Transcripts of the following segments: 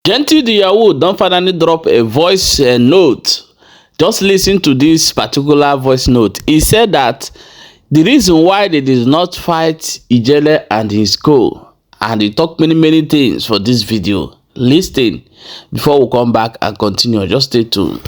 Gentle the Yahoo don't finally drop a voice note. Just listen to this particular voice note. He said that the reason why they did not fight Ijele and his co, and he talked many things for this video. Listen before we come back and continue. Just stay tuned.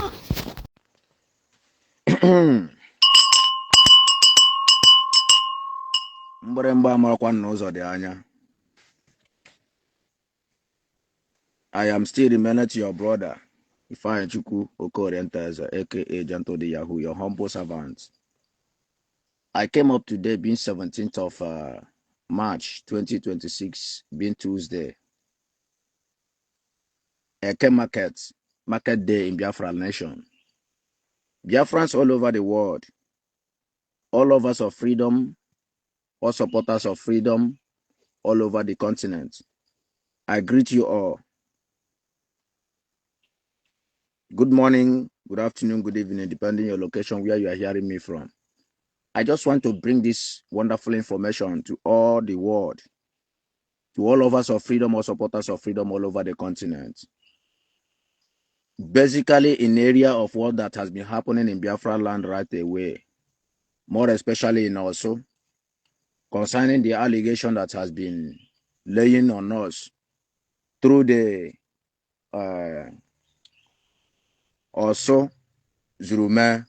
I am still remaining to your brother, Ifeanyi Chukwu Okorie-Nteze, aka Gentle the Yahoo, your humble servant. I came up today being 17th of March 2026, being Tuesday. Eke market day in Biafra nation. Biafrans all over the world, all lovers of freedom, all supporters of freedom, all over the continent. I greet you all. Good morning, good afternoon, good evening, depending on your location where you are hearing me from. I just want to bring this wonderful information to all the world, to all lovers of freedom or supporters of freedom all over the continent. Basically, in area of what that has been happening in Biafra land right away, more especially in also concerning the allegation that has been laying on us through the also Zurume,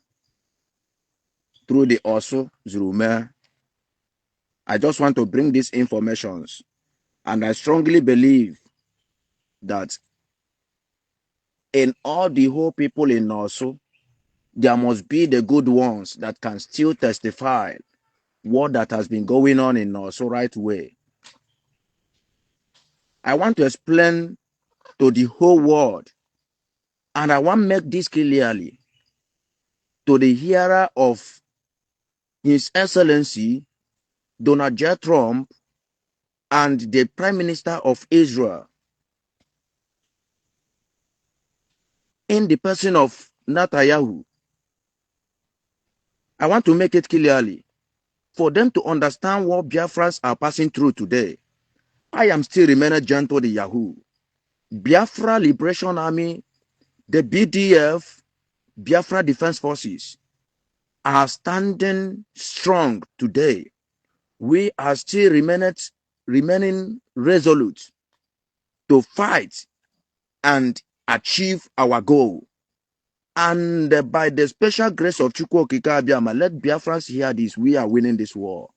through the also Zurume. I just want to bring these informations, and I strongly believe that in all the whole people in also, there must be the good ones that can still testify what that has been going on in also right way. I want to explain to the whole world, and I want to make this clearly to the hearer of His Excellency Donald J. Trump and the Prime Minister of Israel, in the person of Netanyahu. I want to make it clearly for them to understand what Biafrans are passing through today. I am still remaining Gentle the Yahoo. Biafra Liberation Army, the BDF, Biafra Defense Forces, are standing strong today. We are still remaining resolute to fight and achieve our goal. And by the special grace of Chukwu Okike Abiama, let Biafrans hear this. We are winning this war.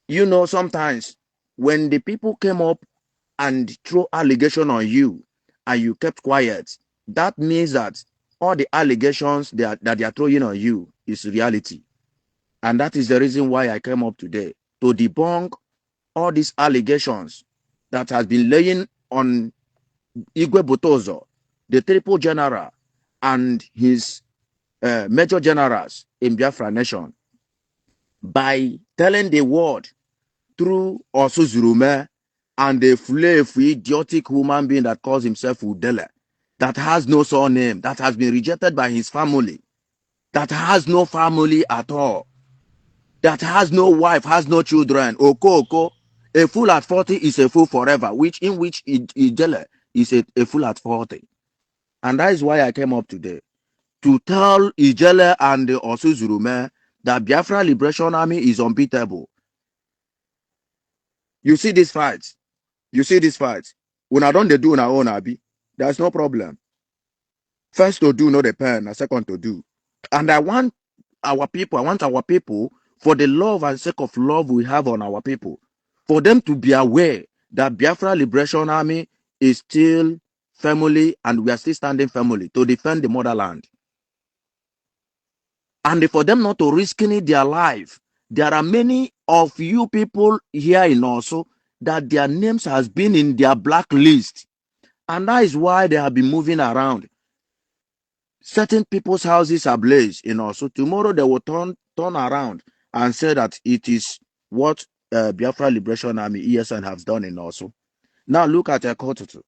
You know, sometimes when the people came up and throw allegation on you and you kept quiet, that means that all the allegations that they are throwing on you is reality. And that is the reason why I came up today, to debunk all these allegations that has been laying on Igwe Botozo, the triple general, and his major generals in Biafra nation, by telling the world through also Zurume and a flave idiotic human being that calls himself Udele, that has no surname, that has been rejected by his family, that has no family at all, that has no wife, has no children. Oko, a fool at 40 is a fool forever, which Ijele is a fool at 40. And that is why I came up today, to tell Ijele and the Osu Zurume that Biafra Liberation Army is unbeatable. You see this fight. You see this fight. When I don't do on our own, Abi, there's no problem. First to do, not the pen, and second to do. And I want our people, for the love and sake of love we have on our people, for them to be aware that Biafra Liberation Army is still family, and we are still standing family to defend the motherland. And for them not to risk their life. There are many of you people here in also that their names has been in their blacklist. And that is why they have been moving around. Certain people's houses are ablaze in also. Tomorrow they will turn around and say that it is what Biafra Liberation Army, ESN, has done in also. Now look at Ekotutu.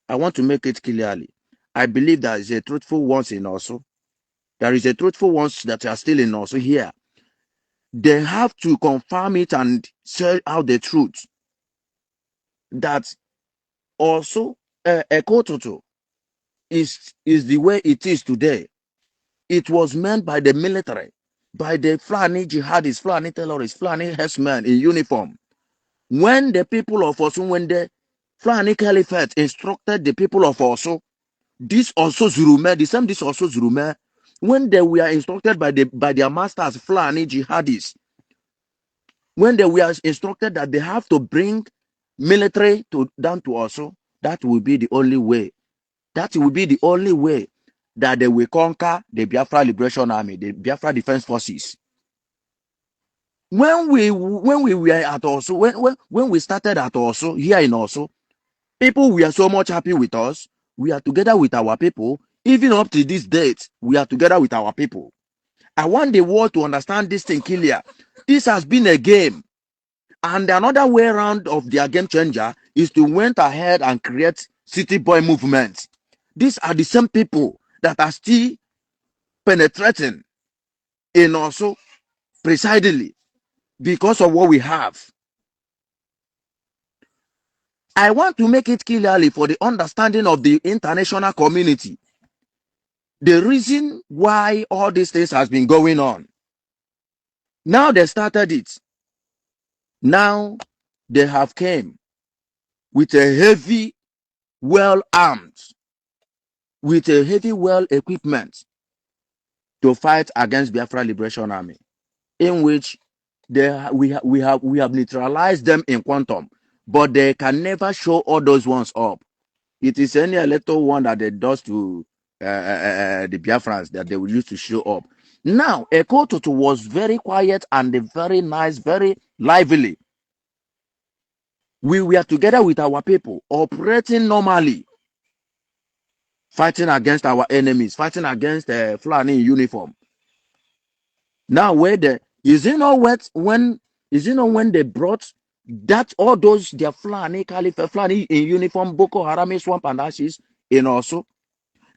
I want to make it clearly. I believe there is a truthful ones in also. There is a truthful ones that are still in also here. They have to confirm it and say out the truth that Also, Ekototo is the way it is today. It was meant by the military, by the Fulani jihadists, Fulani terrorists, Fulani herdsmen in uniform. When the people of Osun, when the Fulani Caliphate instructed the people of Osun, this also Zurume, the same this also Zurume, when they were instructed by their masters, Fulani jihadists, when they were instructed that they have to bring military down to Osun, that will be the only way. That will be the only way that they will conquer the Biafra Liberation Army, the Biafra Defense Forces. When we were at Osu, when we started at Osu, here in Osu, people were so much happy with us. We are together with our people. Even up to this date, we are together with our people. I want the world to understand this thing clear. This has been a game. And another way around of their game changer is to went ahead and create city boy movement. These are the same people that are still penetrating in also precisely because of what we have. I want to make it clearly for the understanding of the international community. The reason why all these things has been going on. Now they started it. Now they have came with a heavy, well armed, with a heavy, well equipment to fight against Biafra Liberation Army, in which we have neutralized them in quantum, but they can never show all those ones up. It is any little one that they does to the Biafrans that they will use to show up. Now, Eko Tutu was very quiet and very nice, very lively. We were together with our people, operating normally, fighting against our enemies, fighting against Fulani in uniform. Now, where the is it not what when is it not when they brought that all those their Fulani Caliphate, Fulani in uniform, Boko Haram, swamp and ashes in also?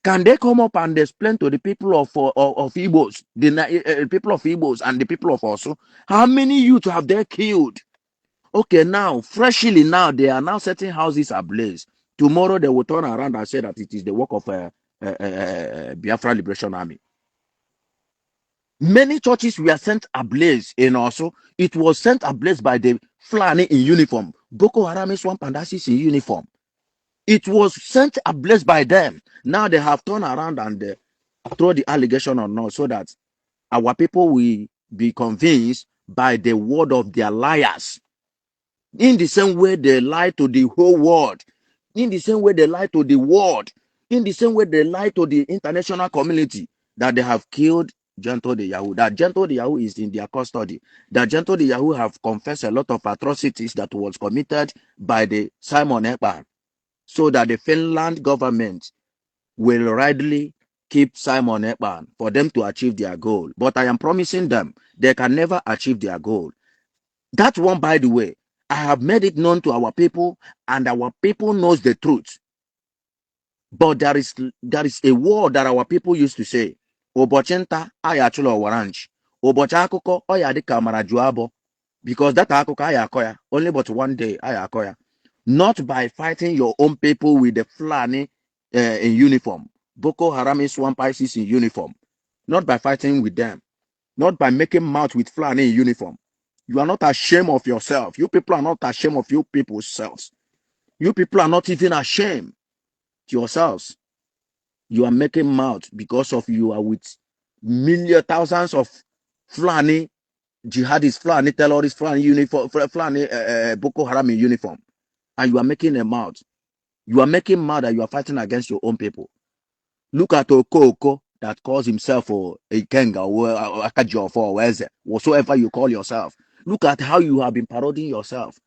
Can they come up and explain to the people of Igbos, the people of Igbos and the people of Osu, how many youth have they killed? Okay, now, freshly now, they are now setting houses ablaze. Tomorrow they will turn around and say that it is the work of Biafra Liberation Army. Many churches were sent ablaze in Osu. It was sent ablaze by the Fulani in uniform, Boko Haram, swamp and ashes in uniform. It was sent ablaze by them. Now they have turned around and throw the allegation on us so that our people will be convinced by the word of their liars. In the same way they lie to the whole world. In the same way they lie to the world. In the same way they lie to the international community that they have killed Gento the Yahoo. That Gento the Yahoo is in their custody. That Gento the Yahoo have confessed a lot of atrocities that was committed by the Simon Ekpan. So that the Finland government will readily keep Simon Ekpan for them to achieve their goal. But I am promising them they can never achieve their goal. That one, by the way, I have made it known to our people, and our people knows the truth. But there is a word that our people used to say. Obochinta ayachulo waranch. Obochakuko oyadika marajuabo. Because that akuko ayakoya. Only but one day ayakoya. Not by fighting your own people with the Fulani in uniform. Boko Haram swamp ISIS in uniform. Not by fighting with them. Not by making mouth with Fulani in uniform. You are not ashamed of yourself. You people are not ashamed of you people's selves. You people are not even ashamed of yourselves. You are making mouth because of you are with thousands of Fulani jihadists, Fulani terrorists, Fulani uniform, Fulani Boko Haram in uniform. And you are making a mouth. You are making mad that you are fighting against your own people. Look at Okoko that calls himself a Kenga or Akajof or whatsoever you call yourself. Look at how you have been parodying yourself.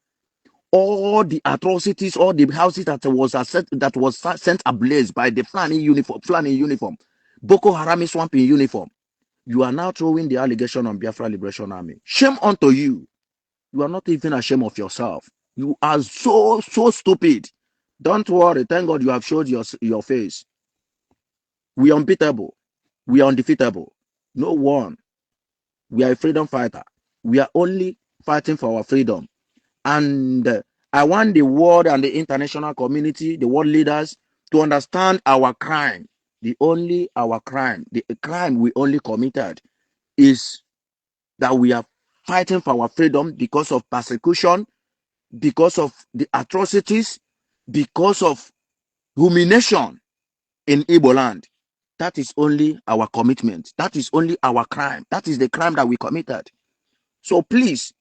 All the atrocities, all the houses that was sent ablaze by the Fulani uniform, Boko Haram swamp in uniform. You are now throwing the allegation on Biafra Liberation Army. Shame unto you. You are not even ashamed of yourself. You are so stupid. Don't worry. Thank God you have showed your face. We are unbeatable. We are undefeatable. No one. We are a freedom fighter. We are only fighting for our freedom. And I want the world and the international community, the world leaders, to understand our crime. The crime we only committed is that we are fighting for our freedom because of persecution, because of the atrocities, because of humiliation in Igbo land. That is only our commitment. That is only our crime. That is the crime that we committed. So please,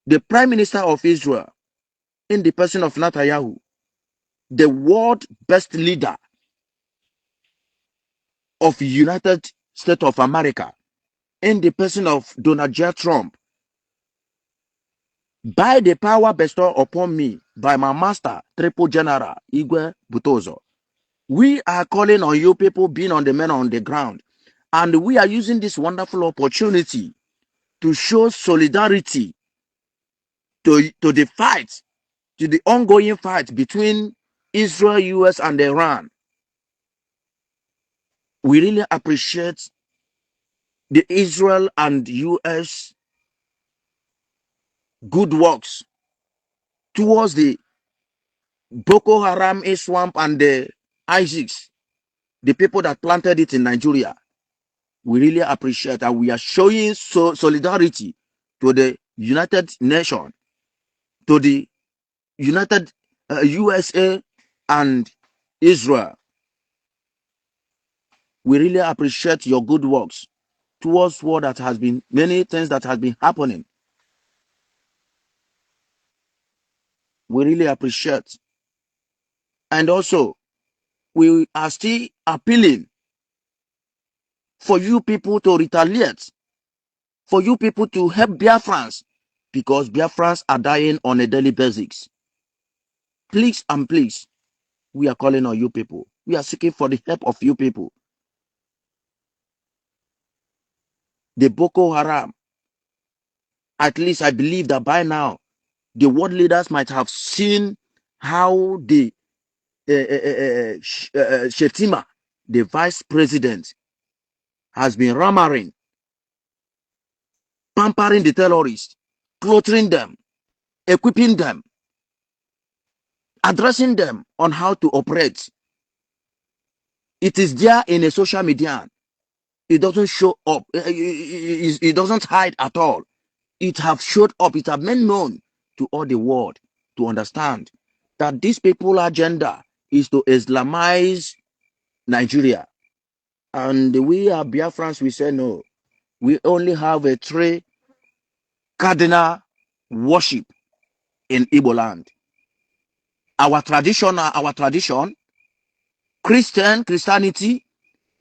the Prime Minister of Israel, in the person of Netanyahu, the world best leader of United States of America, in the person of Donald J. Trump, by the power bestowed upon me by my master, Triple General Igwe Butozo, we are calling on you people being on the men on the ground. And we are using this wonderful opportunity to show solidarity to the fight, to the ongoing fight between Israel, US, and Iran. We really appreciate the Israel and US good works towards the Boko Haram, swamp, and the ISIS, the people that planted it in Nigeria. We really appreciate that we are showing solidarity to the United Nations, to the United USA and Israel. We really appreciate your good works towards what that has been, many things that has been happening. We really appreciate. And also, we are still appealing for you people to retaliate, for you people to help Biafrans, because Biafrans are dying on a daily basis. Please and please, we are calling on you people. We are seeking for the help of you people. The Boko Haram, at least I believe that by now, the world leaders might have seen how the Shetima, the vice president, has been rammering, pampering the terrorists, clothing them, equipping them, addressing them on how to operate. It is there in a social media. It doesn't show up. It doesn't hide at all. It have showed up. It have made known to all the world to understand that this people's agenda is to Islamize Nigeria. And we are Biafrans, we say no. We only have a three cardinal worship in Igbo land. Our tradition, Christianity,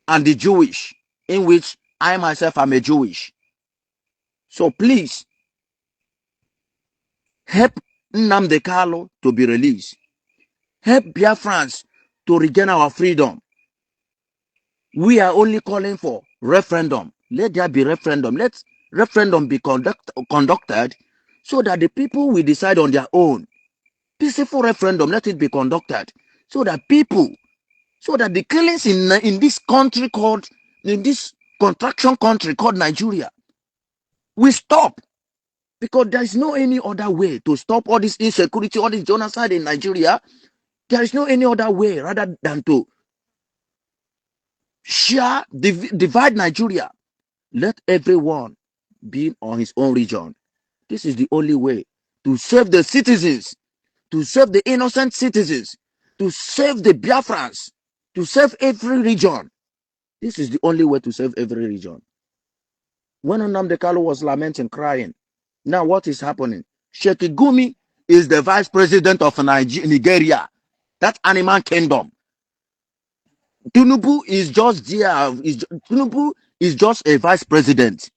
and the Jewish, in which I myself am a Jewish. So please, help Nnamdi Kanu to be released. Help Biafrans to regain our freedom. We are only calling for referendum. Let there be referendum. Let referendum be conducted so that the people will decide on their own. Peaceful referendum, let it be conducted so that the killings in this country called, in this contraction country called Nigeria, will stop. Because there is no any other way to stop all this insecurity, all this genocide in Nigeria. There is no any other way rather than to divide Nigeria. Let everyone be on his own region. This is the only way to save the citizens, to save the innocent citizens, to save the Biafrans, to save every region. This is the only way to save every region. When Nnamdi Kanu was lamenting, crying, now what is happening? Sheikh Gumi is the vice president of Nigeria, that animal kingdom. Tinubu is just there. Tinubu is just a vice president.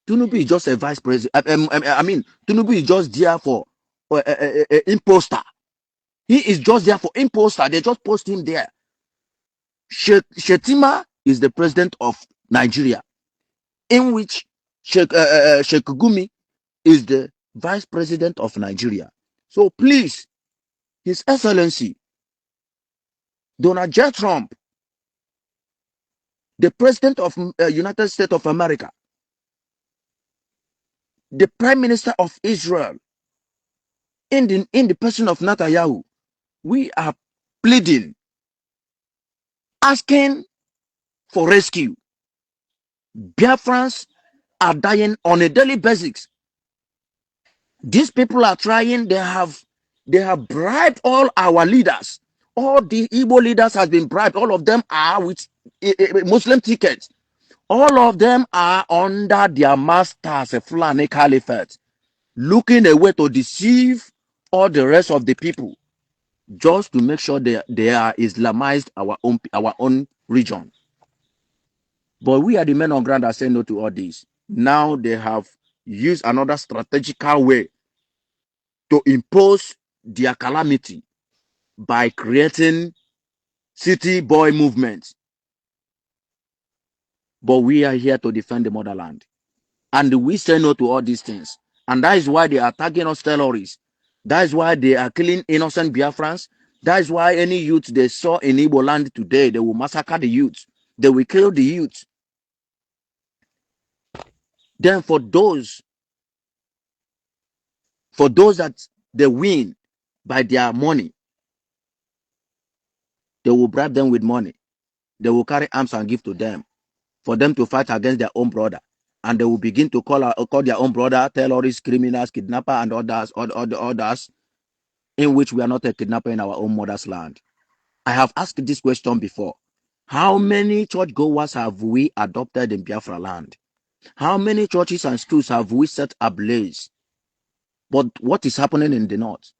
Tinubu is just a vice president. Tinubu is just there for imposter. He is just there for imposter. They just post him there. Shetima is the president of Nigeria, in which Sheikh Gumi is the vice president of Nigeria. So please, His Excellency Donald J. Trump, the president of United States of America, the Prime Minister of Israel, in the person of Netanyahu, we are pleading, asking for rescue. Biafrans are dying on a daily basis. These people are trying. They have bribed all our leaders. All the Igbo leaders have been bribed. All of them are with Muslim tickets. All of them are under their masters, a Fulani Caliphate, looking a way to deceive all the rest of the people, just to make sure they are Islamized our own region. But we are the men on ground that say no to all this. Now they have used another strategical way to impose their calamity by creating city boy movements. But we are here to defend the motherland. And we say no to all these things. And that is why they are attacking us terrorists. That is why they are killing innocent Biafrans. That is why any youth they saw in Igbo land today, they will massacre the youth. They will kill the youth. Then for those that they win by their money, they will bribe them with money. They will carry arms and give to them for them to fight against their own brother. And they will begin to call their own brother terrorists, criminals, kidnapper, and others, in which we are not a kidnapper in our own mother's land. I have asked this question before. How many churchgoers have we adopted in Biafra land? How many churches and schools have we set ablaze? But what is happening in the north?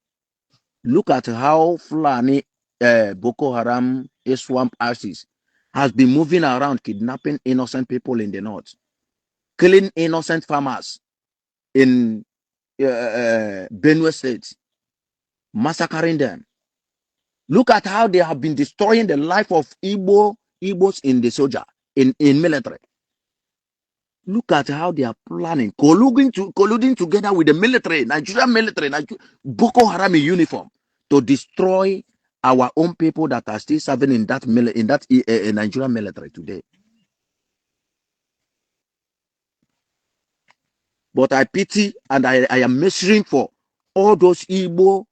Look at how Fulani, Boko Haram, Swamp ISIS has been moving around, kidnapping innocent people in the north, killing innocent farmers in Benue State, massacring them. Look at how they have been destroying the life of Igbos in the soldier, in military. Look at how they are planning, colluding together with the military, Nigerian military, Boko Haram in uniform, to destroy our own people that are still serving in that Nigerian military today. But I pity and I am measuring for all those Igbo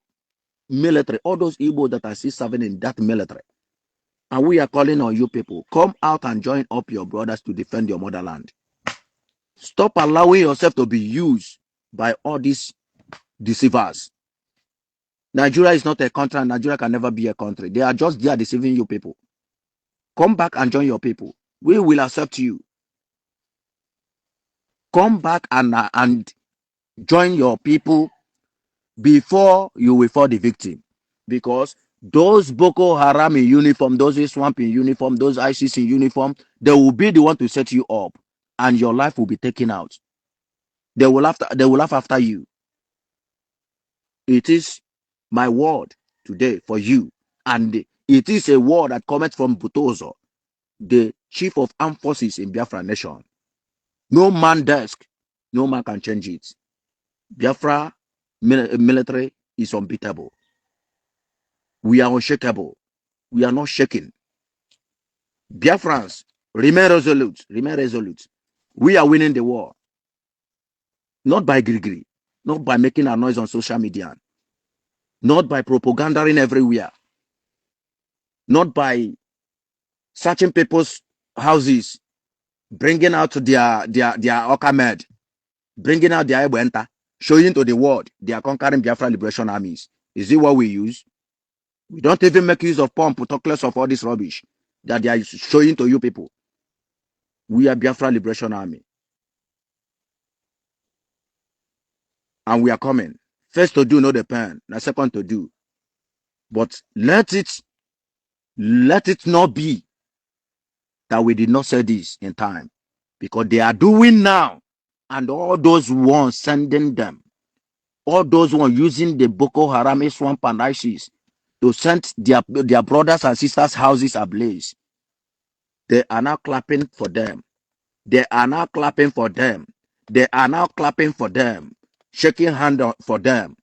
military, all those Igbo that are still serving in that military. And we are calling on you people, come out and join up your brothers to defend your motherland. Stop allowing yourself to be used by all these deceivers. Nigeria is not a country, and Nigeria can never be a country. They are just there deceiving you people. Come back and join your people. We will accept you. Come back and join your people before you will fall the victim. Because those Boko Haram in uniform, those Swamp in uniform, those ISIS in uniform, they will be the one to set you up, and your life will be taken out. They will laugh after you. It is my word today for you, and it is a word that comes from Butozo, the chief of armed forces in Biafra nation. No man desk, no man can change it. Biafra military is unbeatable. We are unshakable. We are not shaking. Biafrans, remain resolute. Remain resolute. We are winning the war. Not by grigri, not by making a noise on social media, not by propagandering everywhere, not by searching people's houses, bringing out their Okamed, bringing out their Ebenta, showing to the world they are conquering Biafra liberation armies. Is it what we use? We don't even make use of pump, talk less of all this rubbish that they are showing to you people. We are Biafra liberation army. And we are coming. First to do, not the pen. Now second to do. But let it not be that we did not say this in time. Because they are doing now. And all those ones sending them, all those ones using the Boko Haram, Swamp and ISIS to send their brothers and sisters' houses ablaze. They are now clapping for them. They are now clapping for them. They are now clapping for them. Shaking hand for them.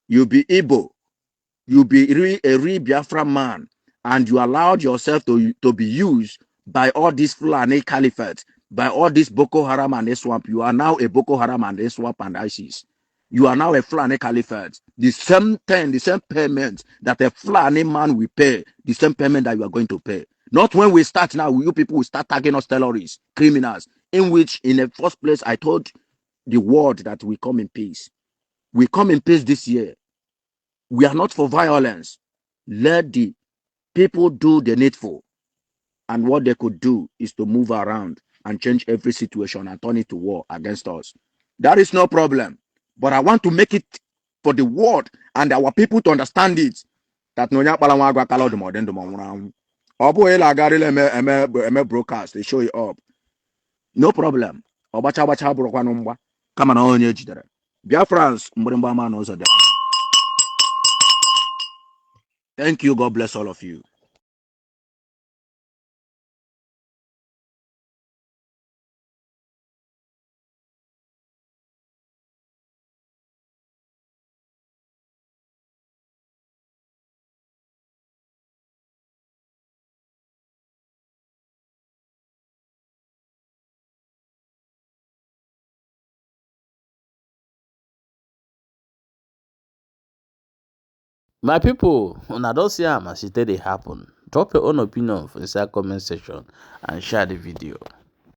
You be Igbo. You be a real Biafra man. And you allowed yourself to be used by all these Fulani Caliphates, by all this Boko Haram and Swamp. You are now a Boko Haram and Swamp and ISIS. You are now a Fulani Caliphate. The same thing, the same payment that a Fulani man will pay, the same payment that you are going to pay. Not when we start now, you people will start tagging us terrorists, criminals, in which, in the first place, I told the world that we come in peace. We come in peace this year. We are not for violence. Let the people do the needful. And what they could do is to move around and change every situation and turn it to war against us. That is no problem. But I want to make it for the world and our people to understand it. That no broadcast, they show it up. No problem. Kama na onye jidere. Biafrans, mgbịrịgba ama n'ụzọ dị. Thank you. God bless all of you. My people, una don see am as e take dey happen. Drop your own opinion for inside comment section and share the video.